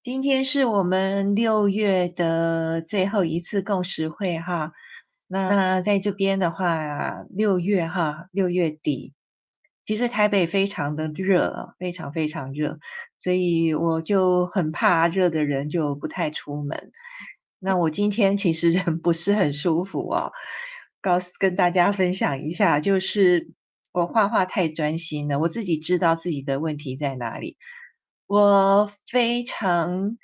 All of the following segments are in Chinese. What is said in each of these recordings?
今天是我们6月的最后一次共识会哈。那在这边的话6月哈6月底，其实台北非常的热，非常非常热，所以我就很怕热的人就不太出门。那我今天其实人不是很舒服哦，跟大家分享一下，就是我画画太专心了，我自己知道自己的问题在哪里。我非常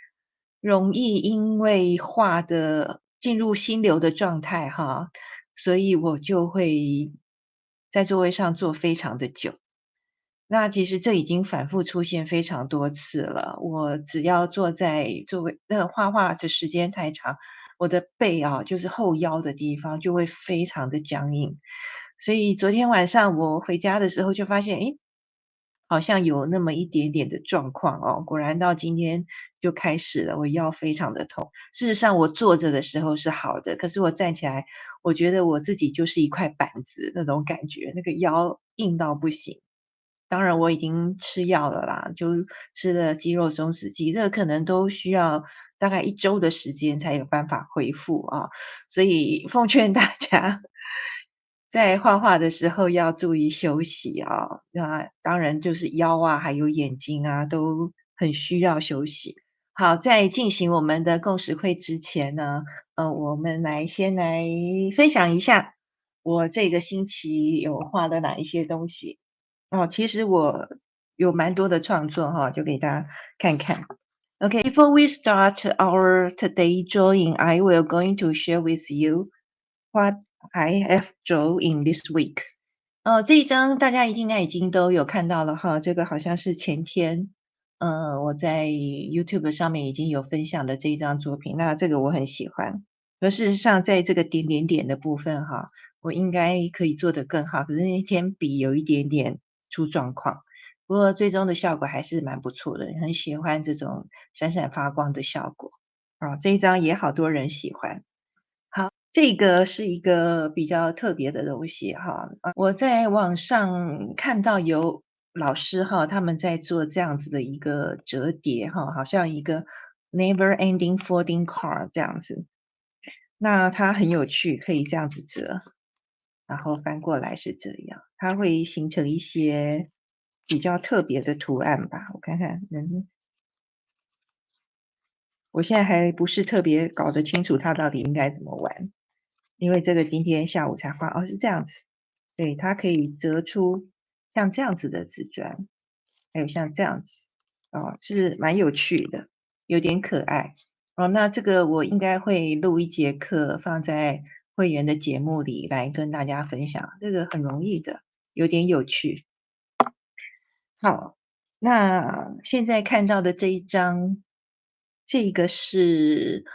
容易因为画的进入心流的状态哈，所以我就会在座位上坐非常的久。那其实这已经反复出现非常多次了，我只要坐在座位画画的时间太长，我的背啊，就是后腰的地方就会非常的僵硬。所以昨天晚上我回家的时候就发现，诶，好像有那么一点点的状况哦，果然到今天就开始了，我腰非常的痛。事实上我坐着的时候是好的，可是我站起来，我觉得我自己就是一块板子那种感觉，那个腰硬到不行。当然我已经吃药了啦，就吃了肌肉松弛剂，这个可能都需要大概1周的时间才有办法恢复啊。所以奉劝大家在画画的时候要注意休息啊，那当然就是腰啊，还有眼睛啊，都很需要休息。好，在进行我们的共识会之前呢，我们先来分享一下我这个星期有画的哪一些东西。其实我有蛮多的创作哈，就给大家看看。Okay, before we start our today drawing, I will going to share with you what I have drawn in this week. 这一张大家应该已经都有看到了哈，这个好像是前天，我在 YouTube 上面已经有分享的这一张作品，那这个我很喜欢。而事实上在这个点点点的部分哈，我应该可以做得更好，可是那天笔有一点点出状况，不过最终的效果还是蛮不错的，很喜欢这种闪闪发光的效果。这一张也好多人喜欢。这个是一个比较特别的东西哈，我在网上看到有老师哈，他们在做这样子的一个折叠哈，好像一个 never ending folding card 这样子。那它很有趣，可以这样子折，然后翻过来是这样，它会形成一些比较特别的图案吧，我看看，我现在还不是特别搞得清楚它到底应该怎么玩。因为这个今天下午才画，是这样子。对，它可以折出像这样子的纸砖，还有像这样子，是蛮有趣的，有点可爱。那这个我应该会录一节课放在会员的节目里来跟大家分享，这个很容易的，有点有趣。好，那现在看到的这一张，这个是，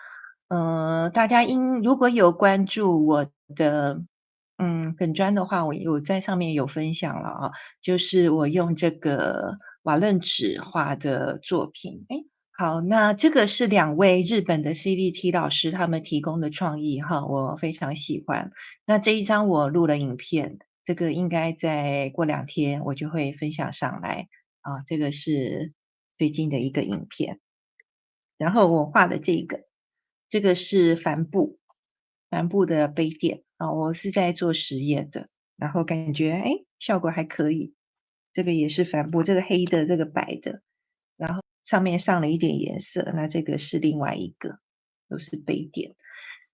大家如果有关注我的，粉砖的话，我有在上面有分享了啊，就是我用这个瓦楞纸画的作品。诶，好，那这个是2位日本的 CBT 老师他们提供的创意哈，我非常喜欢。那这一张我录了影片，这个应该再过2天我就会分享上来，这个是最近的一个影片。然后我画的这个是帆布，帆布的杯垫，我是在做实验的，然后感觉，诶，效果还可以。这个也是帆布，这个黑的，这个白的，然后上面上了一点颜色，那这个是另外一个，都是杯垫。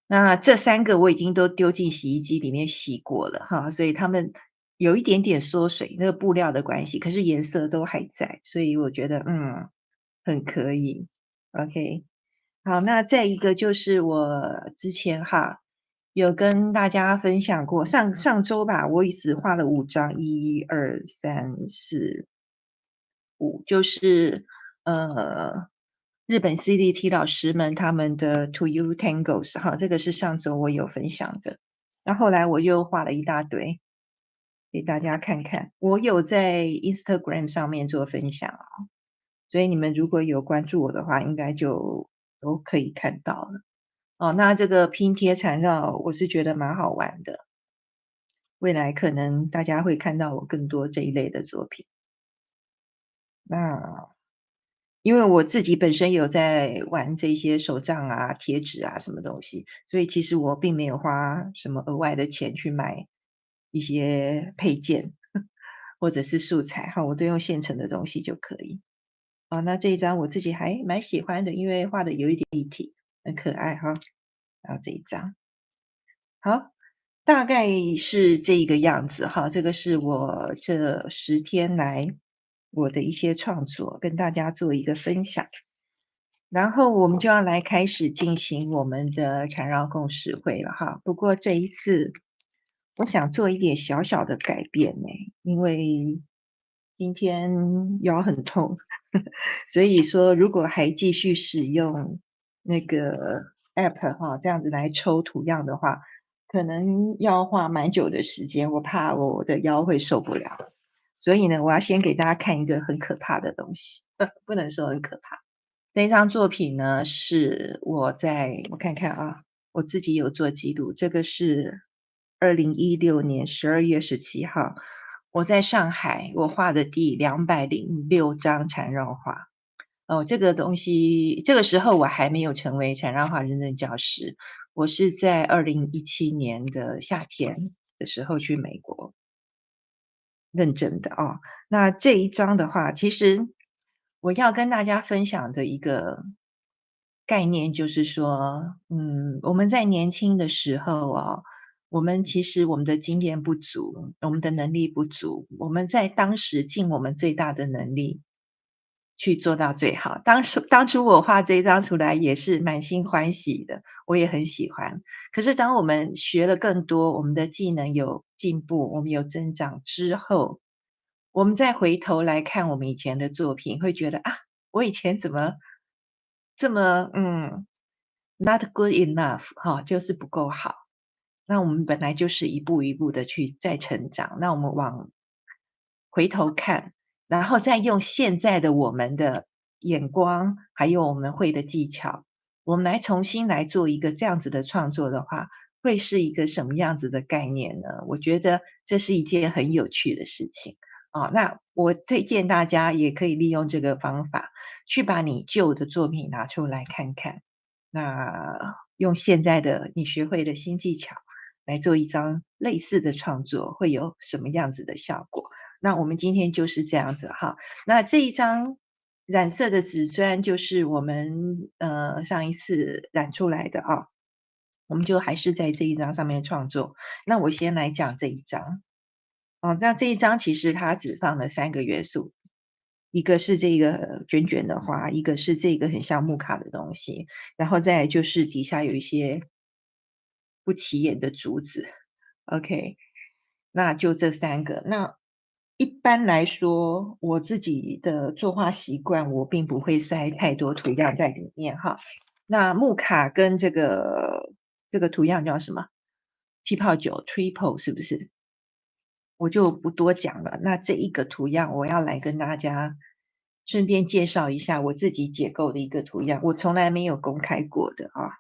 那这3个我已经都丢进洗衣机里面洗过了哈，所以它们有一点点缩水，那个布料的关系，可是颜色都还在，所以我觉得，很可以。OK，好，那再一个就是我之前哈，有跟大家分享过，上周吧，我只画了5张1、2、3、4、5，就是日本 CBT 老师们他们的 To You Tangos 哈，这个是上周我有分享的。那后来我又画了一大堆，给大家看看。我有在 Instagram 上面做分享所以你们如果有关注我的话，应该就都可以看到了。那这个拼贴缠绕我是觉得蛮好玩的，未来可能大家会看到我更多这一类的作品。那因为我自己本身有在玩这些手账啊、贴纸啊什么东西，所以其实我并没有花什么额外的钱去买一些配件或者是素材哈，我都用现成的东西就可以。啊，那这一张我自己还蛮喜欢的，因为画的有一点立体，很可爱哈。然后这一张，好，大概是这个样子哈。这个是我这10天来我的一些创作，跟大家做一个分享。然后我们就要来开始进行我们的缠绕共识会了哈。不过这一次，我想做一点小小的改变呢，因为今天腰很痛，所以说如果还继续使用那个 app 哈，这样子来抽图样的话，可能要花蛮久的时间，我怕我的腰会受不了。所以呢，我要先给大家看一个很可怕的东西，不能说很可怕。这一张作品呢，是我看看啊，我自己有做记录，这个是2016年12月17号，我在上海，我画的第206张缠绕画。哦，这个东西这个时候我还没有成为缠绕画认证教师，我是在2017年的夏天的时候去美国认证的哦。那这一张的话，其实我要跟大家分享的一个概念就是说，我们在年轻的时候哦，我们其实我们的经验不足，我们的能力不足，我们在当时尽我们最大的能力去做到最好。当初我画这一张出来也是满心欢喜的，我也很喜欢。可是当我们学了更多，我们的技能有进步，我们有增长之后，我们再回头来看我们以前的作品，会觉得啊，我以前怎么这么not good enough 哈，就是不够好。那我们本来就是一步一步的去再成长，那我们回头看，然后再用现在的我们的眼光，还有我们会的技巧，我们来重新来做一个这样子的创作的话，会是一个什么样子的概念呢？我觉得这是一件很有趣的事情。哦，那我推荐大家也可以利用这个方法，去把你旧的作品拿出来看看，那用现在的你学会的新技巧来做一张类似的创作，会有什么样子的效果？那我们今天就是这样子哈。那这一张染色的纸砖就是我们上一次染出来的啊，我们就还是在这一张上面创作。那我先来讲这一张。哦，那这一张其实它只放了3个元素，一个是这个卷卷的花，一个是这个很像木卡的东西，然后再来就是底下有一些不起眼的竹子。OK，那就这3个。那一般来说，我自己的作画习惯，我并不会塞太多图样在里面哈。那木卡跟这个图样叫什么？气泡酒 Triple 是不是？我就不多讲了。那这一个图样，我要来跟大家顺便介绍一下我自己解构的一个图样，我从来没有公开过的啊。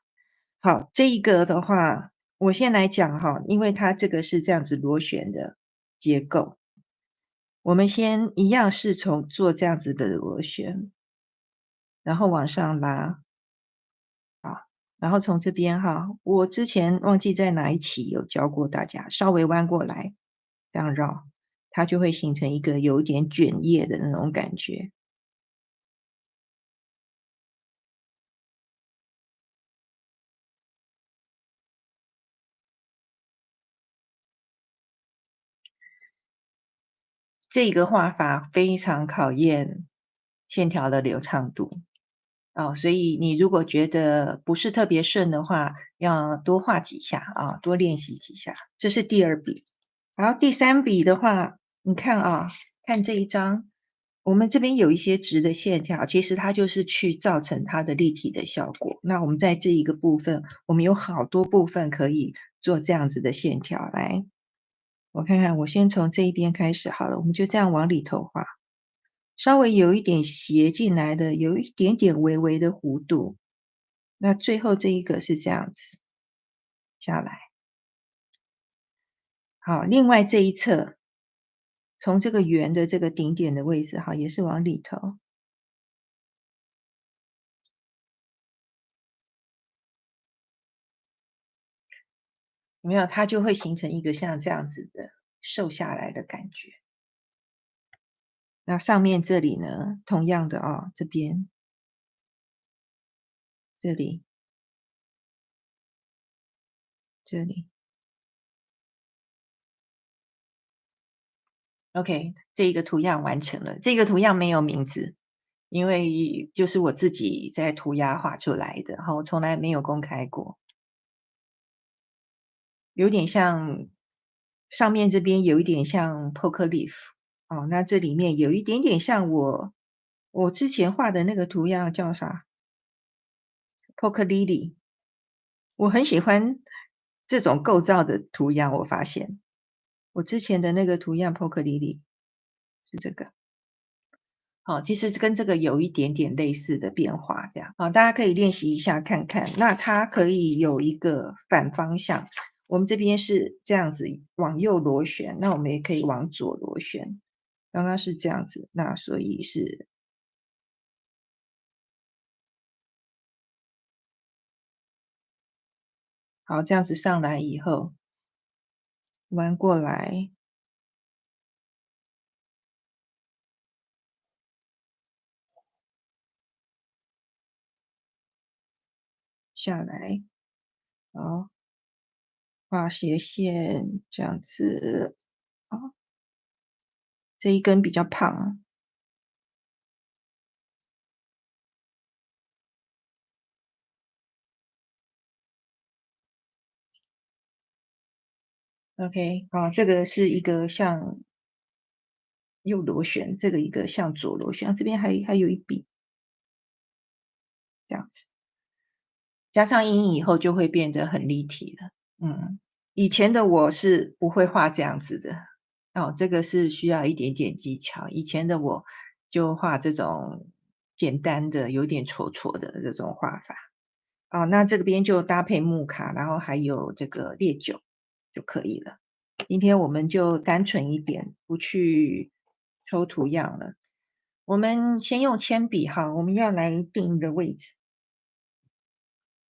好，这一个的话，我先来讲哈，因为它这个是这样子螺旋的结构，我们先一样是从做这样子的螺旋，然后往上拉，然后从这边哈，我之前忘记在哪一期有教过大家，稍微弯过来，这样绕，它就会形成一个有一点卷叶的那种感觉。这个画法非常考验线条的流畅度。哦，所以你如果觉得不是特别顺的话，要多画几下啊，多练习几下。这是第2笔。然后第3笔的话，你看啊，看这一张，我们这边有一些直的线条，其实它就是去造成它的立体的效果。那我们在这一个部分，我们有好多部分可以做这样子的线条。来，我看看，我先从这一边开始好了，我们就这样往里头画，稍微有一点斜进来的，有一点点微微的弧度。那最后这一个是这样子下来。好，另外这一侧，从这个圆的这个顶点的位置哈，也是往里头。有没有？它就会形成一个像这样子的瘦下来的感觉。那上面这里呢，同样的哦，这边这里这里，OK，这一个图样完成了。这个图样没有名字，因为就是我自己在涂鸦画出来的，哈，我从来没有公开过。有点像上面这边有一点像 poker leaf，哦，那这里面有一点点像我之前画的那个图样叫啥？poker lily。我很喜欢这种构造的图样，我发现。我之前的那个图样 poker lily 是这个。好，其实跟这个有一点点类似的变化，这样好，大家可以练习一下看看。那它可以有一个反方向，我们这边是这样子往右螺旋，那我们也可以往左螺旋。刚刚是这样子，那所以是好，这样子上来以后弯过来下来，好，画斜线这样子，好，这一根比较胖啊。OK，好，这个是一个像右螺旋，这个一个像左螺旋，这边还有一笔这样子，加上阴影以后就会变得很立体了。嗯，以前的我是不会画这样子的，哦，这个是需要一点点技巧。以前的我就画这种简单的、有点戳戳的这种画法。哦，那这边就搭配木卡，然后还有这个烈酒就可以了。今天我们就单纯一点，不去抽图样了。我们先用铅笔哈，我们要来定一个位置。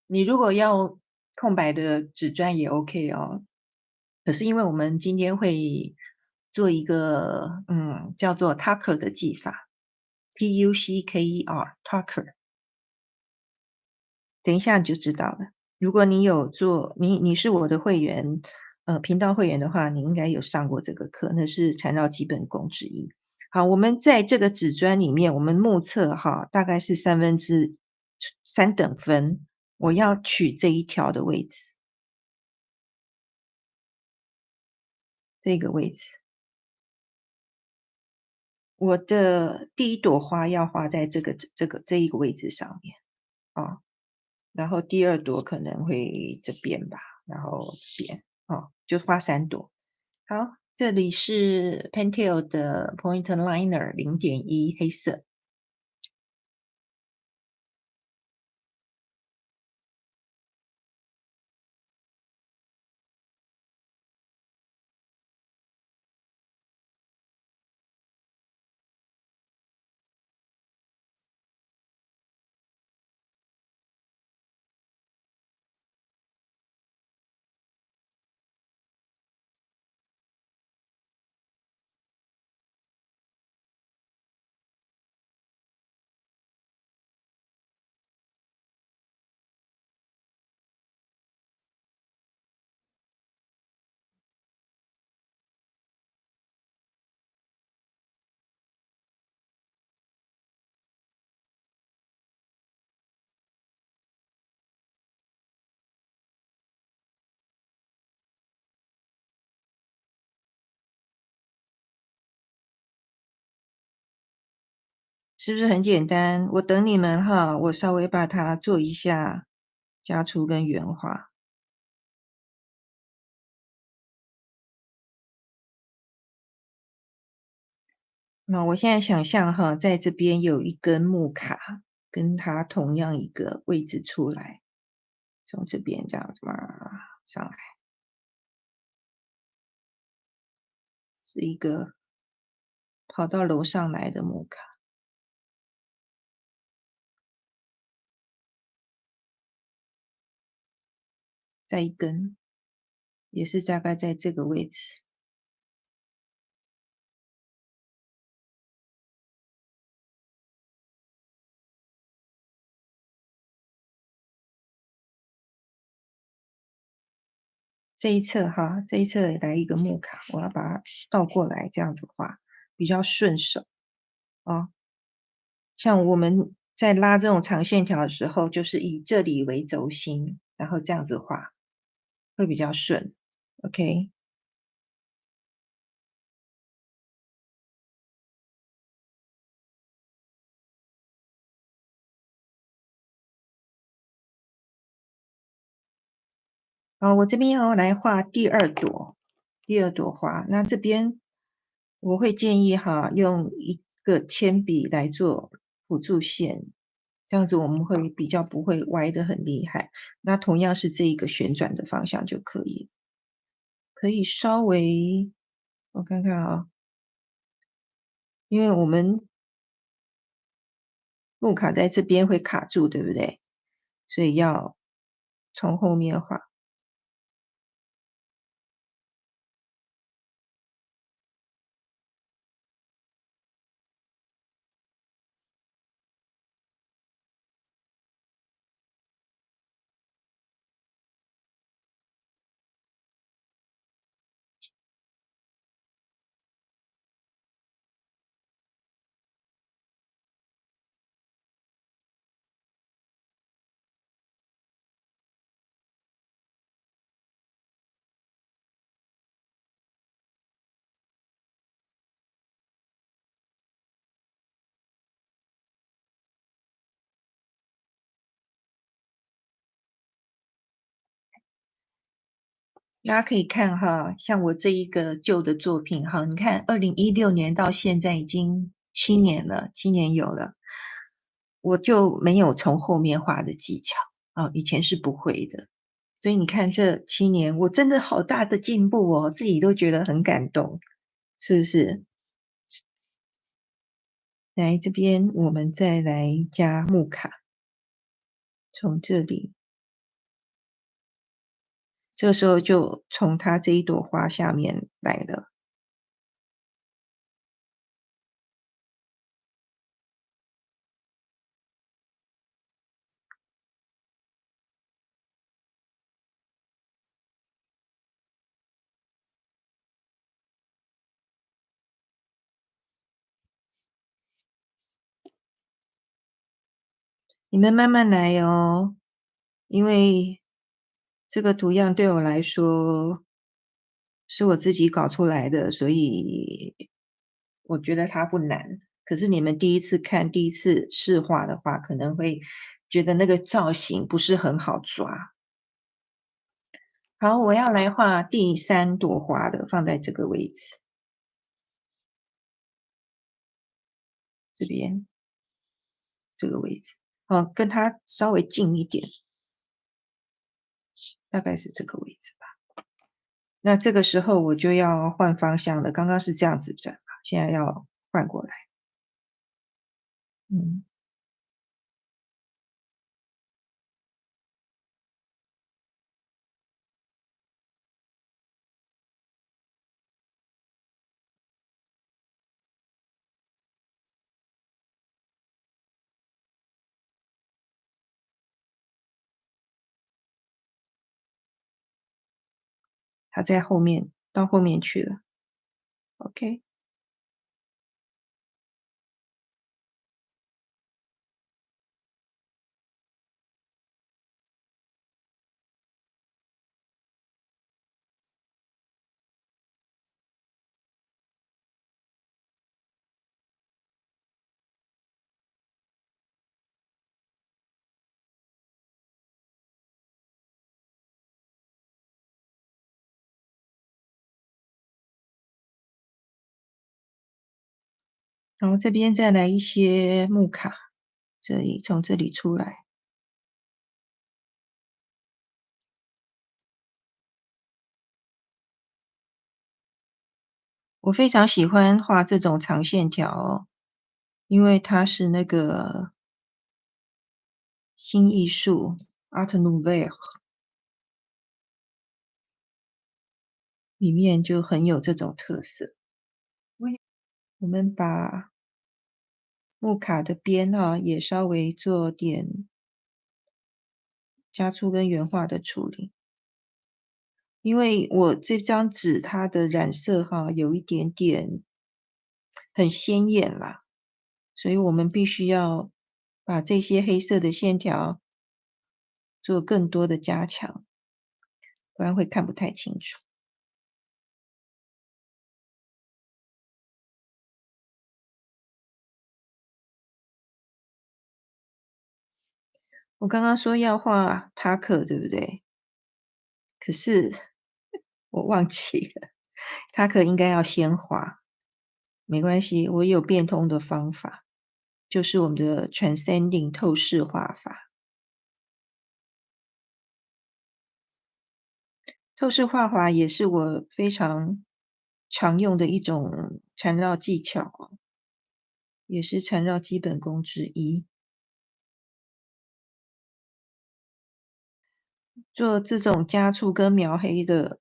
你如果要空白的纸砖也 OK 哦，可是因为我们今天会做一个叫做 Tucker 的技法，Tucker，等一下你就知道了。如果你有做，你是我的会员，频道会员的话，你应该有上过这个课，那是缠绕基本功之一。好，我们在这个纸砖里面，我们目测哈，大概是3等分，我要取这一条的位置，这个位置。我的第一朵花要画在这一个位置上面啊，然后第二朵可能会这边吧，然后这边哦，就画3朵。好，这里是 Pentel 的 Point Liner 0.1黑色。是不是很简单？我等你们哈，我稍微把它做一下加粗跟圆化。那我现在想象哈，在这边有一根木卡，跟它同样一个位置出来，从这边这样子嘛上来，是一个跑到楼上来的木卡，再一根，也是大概在这个位置。这一侧哈，这一侧来一个木卡，我要把它倒过来这样子画，比较顺手哦。像我们在拉这种长线条的时候，就是以这里为轴心，然后这样子画，会比较顺。OK，好，我这边要来画第二朵花。那这边我会建议哈，用一个铅笔来做辅助线，这样子我们会比较不会歪得很厉害。那同样是这一个旋转的方向就可以，可以稍微我看看啊，因为我们木卡在这边会卡住，对不对？所以要从后面画。大家可以看哈，像我这一个旧的作品哈，你看2016年到现在已经7年了7年有了，我就没有从后面画的技巧，啊，以前是不会的。所以你看这7年，我真的好大的进步哦，自己都觉得很感动，是不是？来这边我们再来加木卡，从这里，这个时候就从它这一朵花下面来了。你们慢慢来哦，因为这个图样对我来说是我自己搞出来的，所以我觉得它不难。可是你们第一次看、第一次试画的话，可能会觉得那个造型不是很好抓。好，我要来画第3朵花的，放在这个位置，这边这个位置，哦，跟它稍微近一点，大概是这个位置吧。那这个时候我就要换方向了，刚刚是这样子转嘛，现在要换过来。嗯，它在后面，到后面去了。OK，然后这边再来一些木卡，这里从这里出来。我非常喜欢画这种长线条哦，因为它是那个新艺术 Art Nouveau 里面就很有这种特色。我们把木卡的边也稍微做点加粗跟原画的处理。因为我这张纸它的染色有一点点很鲜艳啦，所以我们必须要把这些黑色的线条做更多的加强，不然会看不太清楚。我刚刚说要画塔克，对不对？可是我忘记了，塔克应该要先画，没关系，我有变通的方法，就是我们的 transcending 透视画法。透视画法也是我非常常用的一种缠绕技巧哦，也是缠绕基本功之一。做这种加粗跟描黑的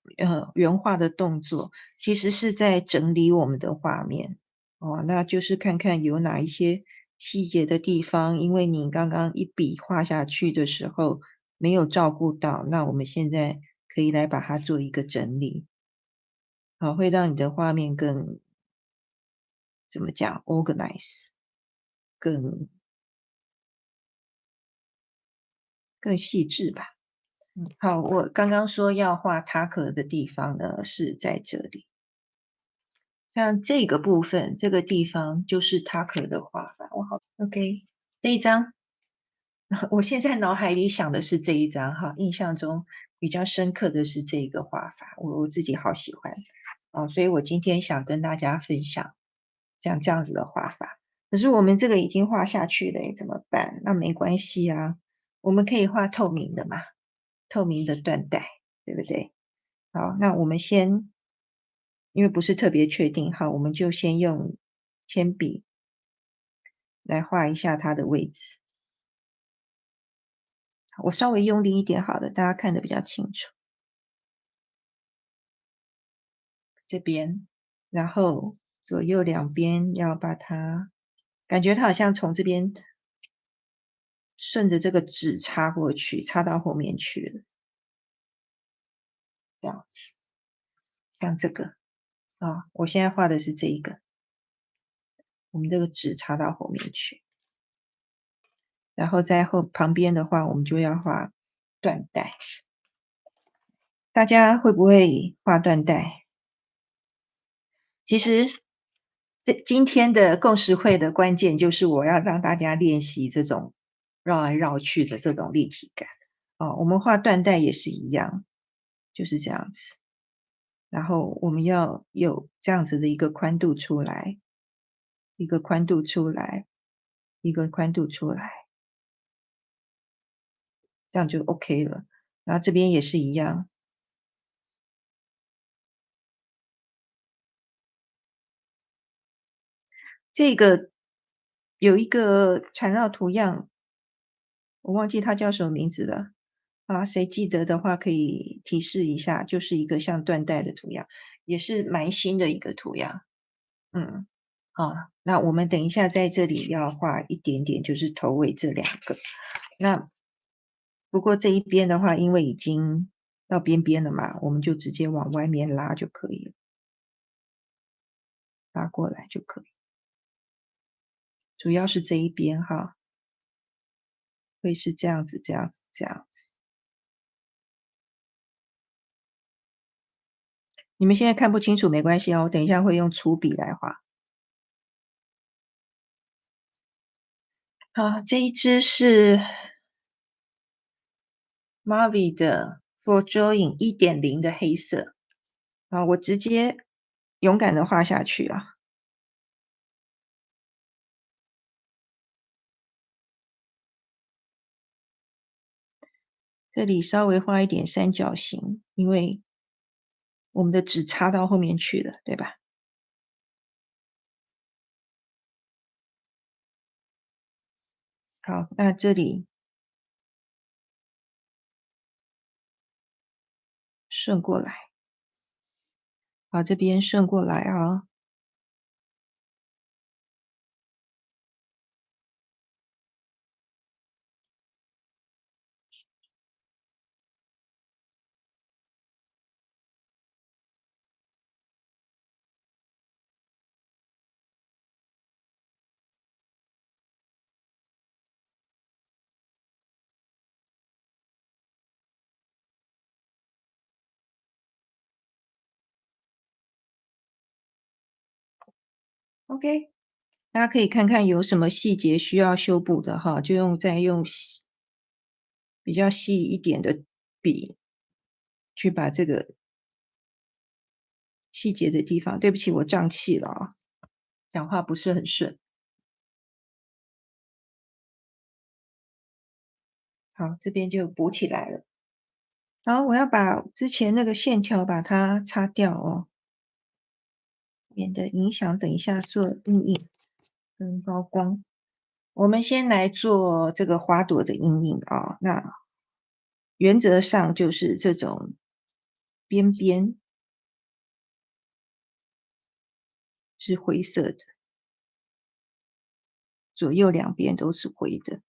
原画的动作，其实是在整理我们的画面哦。那就是看看有哪一些细节的地方，因为你刚刚一笔画下去的时候没有照顾到，那我们现在可以来把它做一个整理，好，会让你的画面更怎么讲 organize，更细致吧。好，我刚刚说要画塔壳的地方呢，是在这里。像这个部分，这个地方就是塔壳的画法。OK，这一张，我现在脑海里想的是这一张哈，印象中比较深刻的是这一个画法，我自己好喜欢哦，所以我今天想跟大家分享这样子的画法。可是我们这个已经画下去了，怎么办？那没关系啊，我们可以画透明的嘛，透明的缎带，对不对？好，那我们先，因为不是特别确定，好，我们就先用铅笔来画一下它的位置。我稍微用力一点好了，大家看得比较清楚。这边，然后左右两边要把它，感觉它好像从这边顺着这个纸插过去，插到后面去了，这样子，像这个我现在画的是这一个，我们这个纸插到后面去，然后在旁边的话，我们就要画缎带。大家会不会画缎带？其实今天的共识会的关键就是我要让大家练习这种绕来绕去的这种立体感哦。我们画缎带也是一样，就是这样子。然后我们要有这样子的一个宽度出来，一个宽度出来，一个宽度出来，这样就 OK 了。然后这边也是一样，这个有一个缠绕图样，我忘记它叫什么名字了。谁记得的话可以提示一下，就是一个像缎带的图样，也是蛮新的一个图样。嗯，好，那我们等一下在这里要画一点点，就是头尾这两个。那不过这一边的话，因为已经到边边了嘛，我们就直接往外面拉就可以了，拉过来就可以。主要是这一边会是这样子，这样子，这样子。你们现在看不清楚没关系哦，我等一下会用粗笔来画。好，这一支是 Mavi 的 For Drawing 1.0的黑色我直接勇敢的画下去啊。这里稍微画一点三角形，因为我们的纸插到后面去了，对吧？好，那这里顺过来，把这边顺过来啊。OK，大家可以看看有什么细节需要修补的哈，就再用比较细一点的笔去把这个细节的地方，对不起，我胀气了啊，讲话不是很顺。好，这边就补起来了。然后我要把之前那个线条把它擦掉哦，免得影响等一下做阴影跟高光。我们先来做这个花朵的阴影啊，那原则上就是这种边边是灰色的，左右两边都是灰的。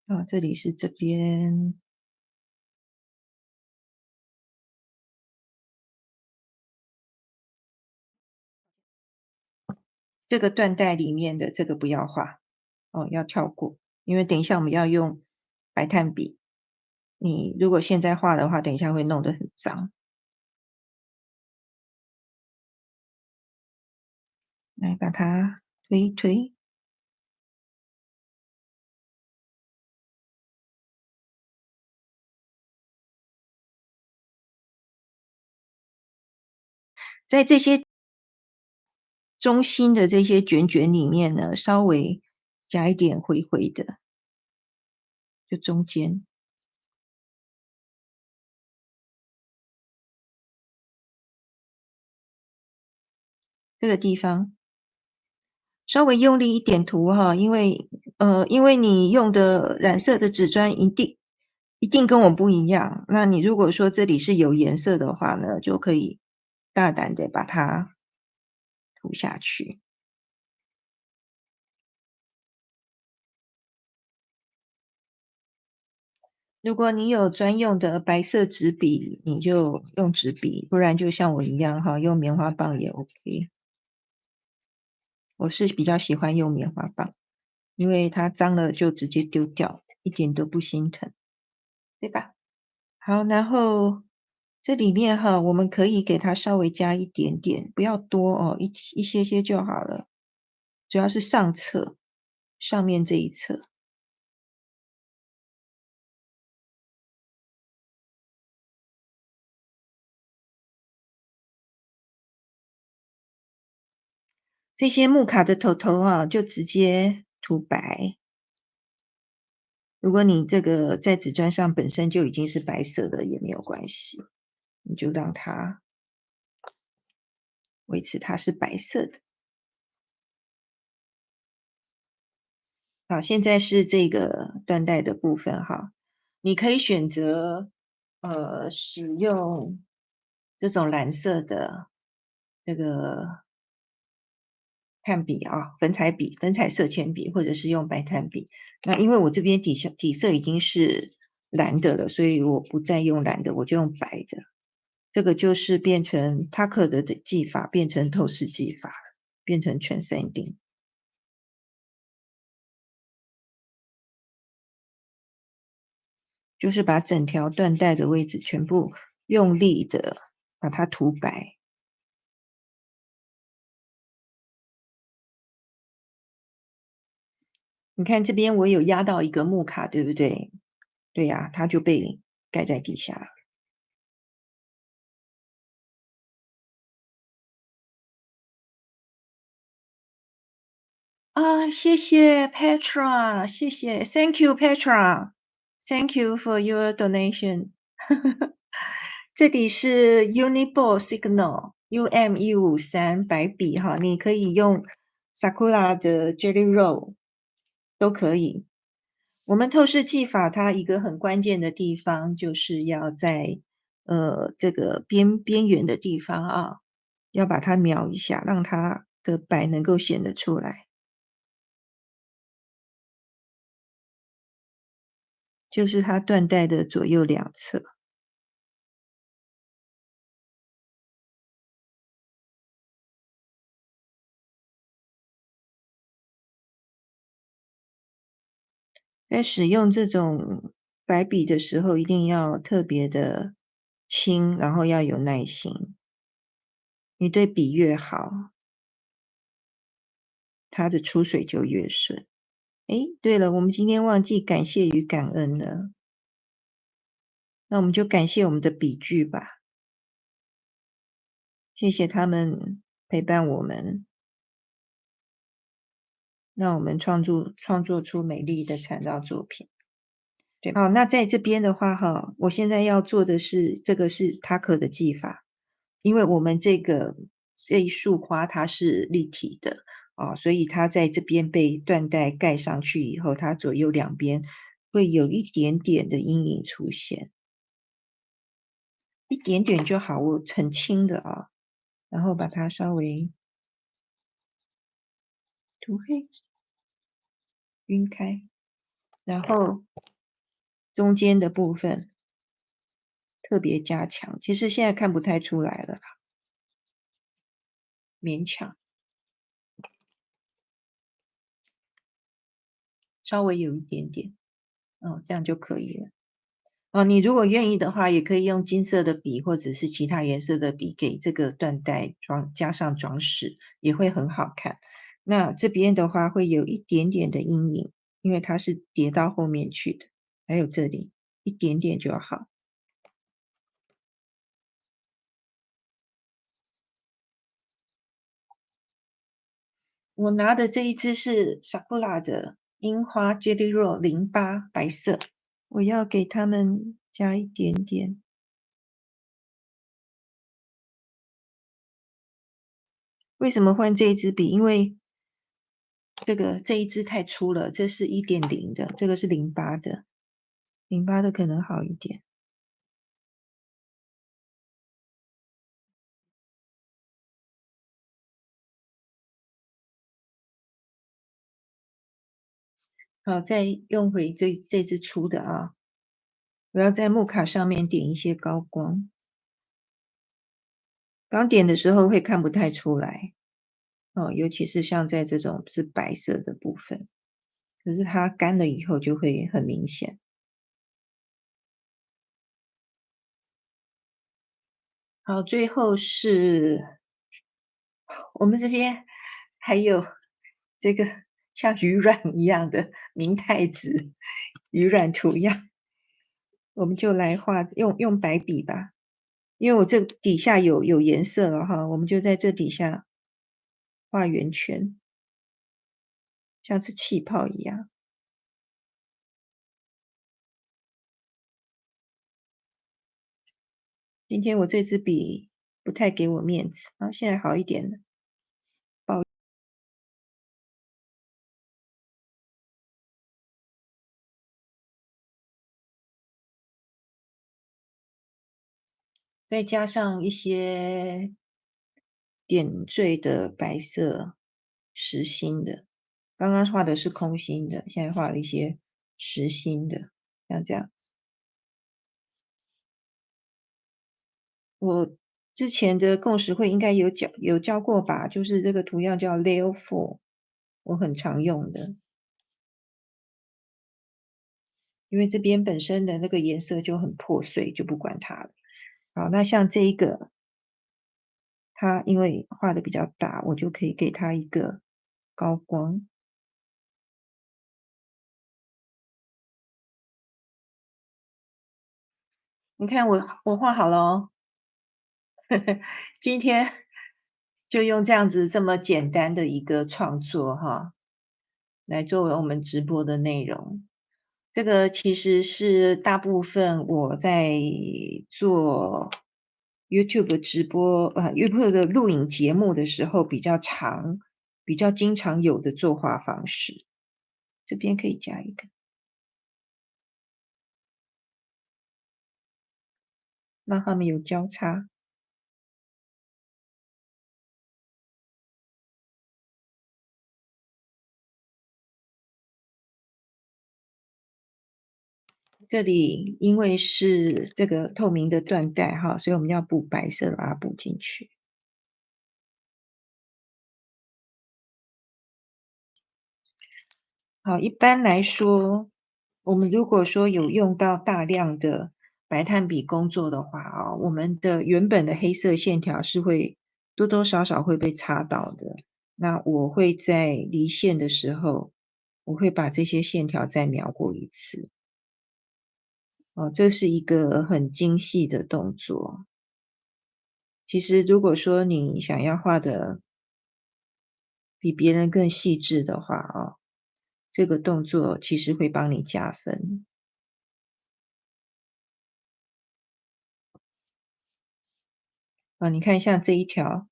啊，这里是这边，这个缎带里面的这个不要画哦，要跳过，因为等一下我们要用白炭笔，你如果现在画的话，等一下会弄得很脏。来把它推一推。在这些中心的这些卷卷里面呢，稍微加一点灰灰的，就中间。这个地方稍微用力一点涂哈，因为你用的染色的纸砖一定跟我不一样。那你如果说这里是有颜色的话呢，就可以大胆的把它涂下去。如果你有专用的白色纸笔，你就用纸笔，不然就像我一样哈，用棉花棒也 OK。我是比较喜欢用棉花棒，因为它脏了就直接丢掉，一点都不心疼，对吧？好，然后这里面哈，我们可以给它稍微加一点点，不要多哦，一些就好了。主要是上侧，上面这一侧，这些木卡的头头啊，就直接涂白。如果你这个在纸砖上本身就已经是白色的，也没有关系，你就让它维持它是白色的。好，现在是这个缎带的部分哈，你可以选择使用这种蓝色的这个炭笔啊，粉彩笔、粉彩色铅笔，或者是用白炭笔。那因为我这边底色已经是蓝的了，所以我不再用蓝的，我就用白的。这个就是变成 Tucker 的技法，变成透视技法了，变成 transcending。就是把整条缎带的位置全部用力的把它涂白。你看这边我有压到一个木卡，对不对？对呀，它就被盖在底下了。啊，谢谢 Petra，谢谢，Thank you Petra，Thank you for your donation 这里是 Uniball Signal UM153白笔哈，你可以用 Sakura 的 Jelly Roll 都可以。我们透视技法它一个很关键的地方，就是要在这个边缘的地方啊，要把它描一下，让它的白能够显得出来。就是它缎带的左右两侧。在使用这种白笔的时候，一定要特别的轻，然后要有耐心。你对笔越好，它的出水就越顺。诶，对了，我们今天忘记感谢与感恩了，那我们就感谢我们的笔具吧，谢谢他们陪伴我们，让我们创作出美丽的缠绕作品。对，好，那在这边的话哈，我现在要做的是这个是 taco 的技法，因为我们这一束花它是立体的啊，所以它在这边被缎带盖上去以后，它左右两边会有一点点的阴影出现，一点点就好，我很轻的啊，然后把它稍微涂黑晕开，然后中间的部分特别加强，其实现在看不太出来了啦，勉强。稍微有一点点，这样就可以了。你如果愿意的话，也可以用金色的笔或者是其他颜色的笔给这个缎带加上装饰，也会很好看。那这边的话会有一点点的阴影，因为它是叠到后面去的，还有这里一点点就好。我拿的这一支是 Sakura 的樱花 Jelly Roll 08白色，我要给它们加一点点。为什么换这一支笔？因为这一支太粗了，这是1.0的，这个是08的，08的可能好一点。好，再用回这支粗的啊，我要在木卡上面点一些高光。刚点的时候会看不太出来尤其是像在这种是白色的部分，可是它干了以后就会很明显。好，最后是我们这边还有这个像鱼卵一样的明太子鱼卵图样，我们就来画，用白笔吧，因为我这底下有颜色了哈，我们就在这底下画圆圈，像是气泡一样。今天我这支笔不太给我面子，现在好一点了。再加上一些点缀的白色实心的，刚刚画的是空心的，现在画了一些实心的，像这样。我之前的共识会应该有教过吧，就是这个图样叫 Layer Four，我很常用的，因为这边本身的那个颜色就很破碎，就不管它了。好，那像这一个，它因为画的比较大，我就可以给它一个高光。你看我画好了哦，今天就用这样子这么简单的一个创作哈，来作为我们直播的内容。这个其实是大部分我在做 YouTube 直播YouTube 的录影节目的时候比较经常有的作画方式。这边可以加一个。让它们有交叉。这里因为是这个透明的缎带哈，所以我们要补白色的把它补进去。好，一般来说，我们如果说有用到大量的白炭笔工作的话啊，我们的原本的黑色线条是会多多少少会被擦到的。那我会在离线的时候，我会把这些线条再描过一次。哦，这是一个很精细的动作。其实如果说你想要画的比别人更细致的话啊，这个动作其实会帮你加分。啊，你看像这一条，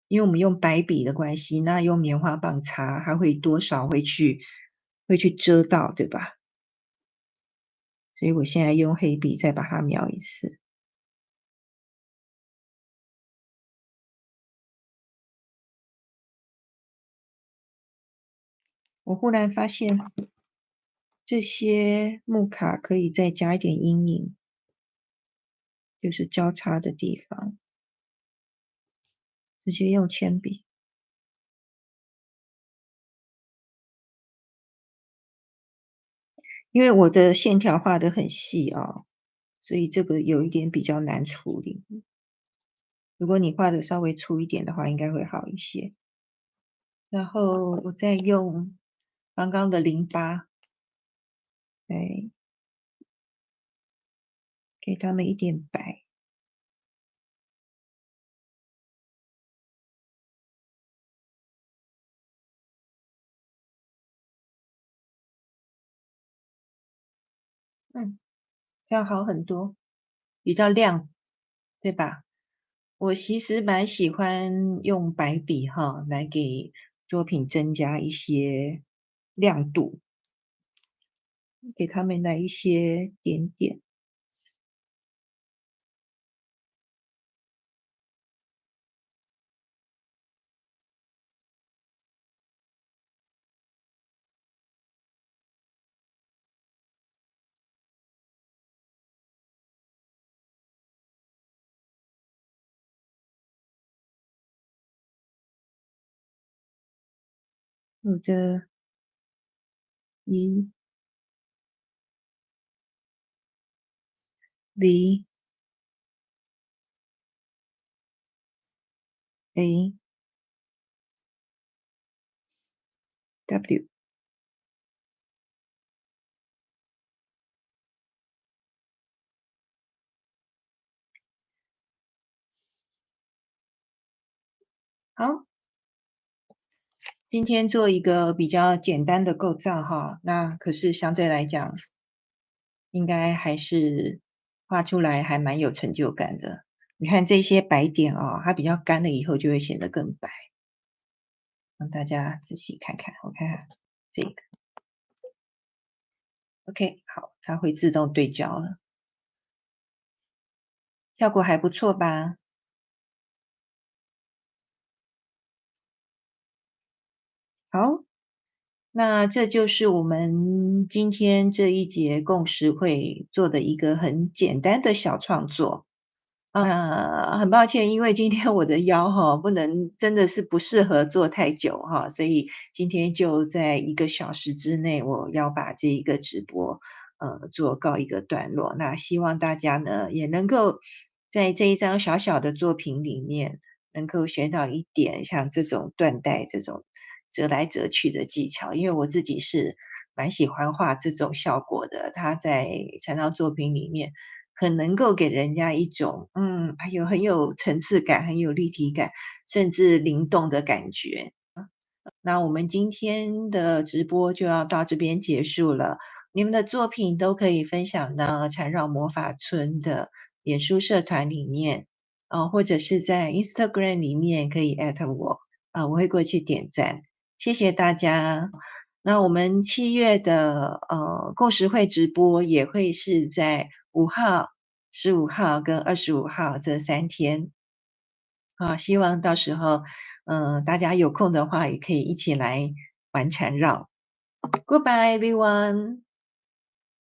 因为我们用白笔的关系，那用棉花棒擦，它会多少会去遮到，对吧？所以我现在用黑笔再把它描一次。我忽然发现这些木卡可以再加一点阴影，就是交叉的地方，直接用铅笔。因为我的线条画得很细啊，所以这个有一点比较难处理。如果你画的稍微粗一点的话，应该会好一些。然后我再用刚刚的08，哎，给它们一点白。嗯，这样好很多，比较亮，对吧？我其实蛮喜欢用白笔哈，来给作品增加一些亮度，给它们来一些点点。我的EVAW，好，今天做一个比较简单的构造哈，那可是相对来讲，应该还是画出来还蛮有成就感的。你看这些白点啊，它比较干了以后就会显得更白，让大家仔细看看。我看看这个，OK，好，它会自动对焦了，效果还不错吧？好，那这就是我们今天这一节共识会做的一个很简单的小创作。很抱歉，因为今天我的腰哈，不能真的是不适合坐太久哈，所以今天就在1个小时之内，我要把这一个直播，做告一个段落。那希望大家呢，也能够在这一张小小的作品里面，能够学到一点像这种缎带这种折来折去的技巧。因为我自己是蛮喜欢画这种效果的，它在禅道作品里面很能够给人家一种，还有很有层次感、很有立体感，甚至灵动的感觉。那我们今天的直播就要到这边结束了，你们的作品都可以分享到缠绕魔法村的脸书社团里面，或者是在 Instagram 里面可以艾特我，我会过去点赞，谢谢大家。那我们7月的共识会直播也会是在5号、15号跟25号这3天。啊，希望到时候，大家有空的话也可以一起来玩缠绕。Goodbye everyone.